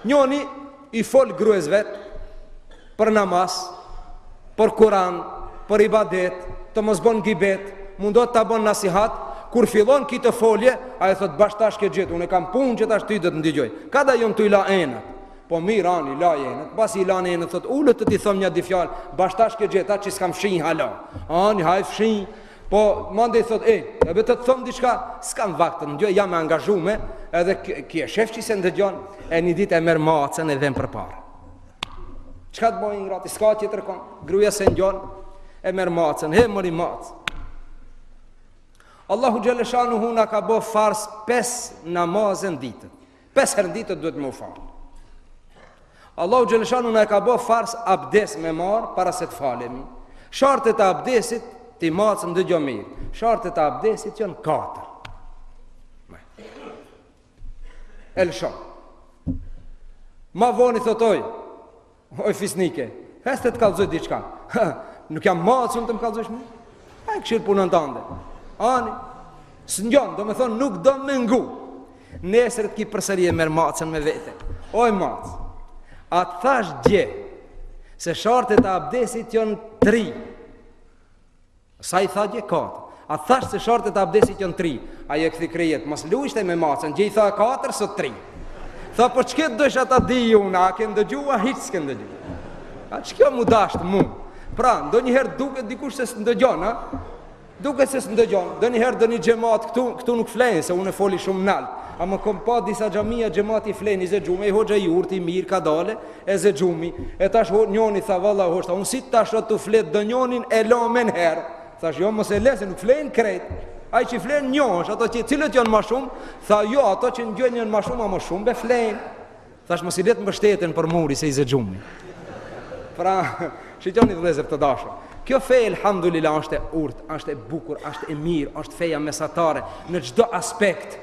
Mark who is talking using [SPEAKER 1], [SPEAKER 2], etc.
[SPEAKER 1] Njoni i fol grues vet për namaz, për Kur'an, për ibadet, të mos bën gibet, mundot ta bën nasihat. Kur fillon këtë folje, ai thot bash tash ke gjetur, unë kam punë që tash ty do të ndigoj. Kada jon tu i la enat. Po mirë ani la enat. Pas i la enat thot ulët të ti them një di fjalë, bash tash ke gjetur atë që s'kam fshin hala. Ani haj fshin. Po mande i thot e vetë të them diçka, s'kam vakt të ngjoj, jam e angazhuar, edhe ki e shef që se ndëgjon, e një ditë e merr macën e vën përpara. Çka të bëjnë ngrati, s'ka tjetër kon. Gruaja se ngjon e merr macën, he mori macë. Allahu Gjeleshanuhu na ka bo fars 5 namazën ditët. 5 herë ditët duhet me u falë. Allahu Gjeleshanuhu na ka bo fars abdes me marë para se të falemi. Shartet e abdesit ti macën dëgjo mirë. Shartet e abdesit janë 4. Elshon. Ma voni thotoj, oj fisnike, heste të kalzoj diçka. Nuk jam macën të më kalzojsh mu? E këshirë punën të ande. Ani, së njën, do me thonë nuk do me ngu. Nesër të ki përsëri e merë macën me vete. Oj macë, a të thash gje, se shartet e abdesit janë 3. Sa i tha gje 4. A të thash se shartet e abdesit janë 3. A je këthi krejet, mas luishte me macën, gje i tha 4, sot 3. Tha, po që këtë dësha ta di ju, a ke ndëgjua, hiç s'ke ndëgjua. A që kjo mu dashtë mu? Pra, ndo njëherë duke dikush se së ndëgjon, a? Duke se së ndëgjon, do njëherë do një gjemat këtu nuk flenë, se unë e foli shumë nalë. A më kom pa disa gjamia gjemat i flenë, i zë gjume, i hoxha i urti, mirë ka dale, e zë gjumi. E tash njoni tha, valla hoxta, unë si tash të fletë dë njonin e lomen herë. Thash, jo, mos e lese, nuk flenë kretë. Ai që flenë njosh, ato që cilët janë ma shumë, tha, jo, ato që njën janë ma shumë, a ma shumë, be flenë. Thash, mos i letë mbështeten për muri, se i zë gjumi. Pra, shqyqoni të lezër të dashë. Kjo feja, elhamdulillah, është e urtë, është e bukur, është e mirë, është feja mesatare në çdo aspekt.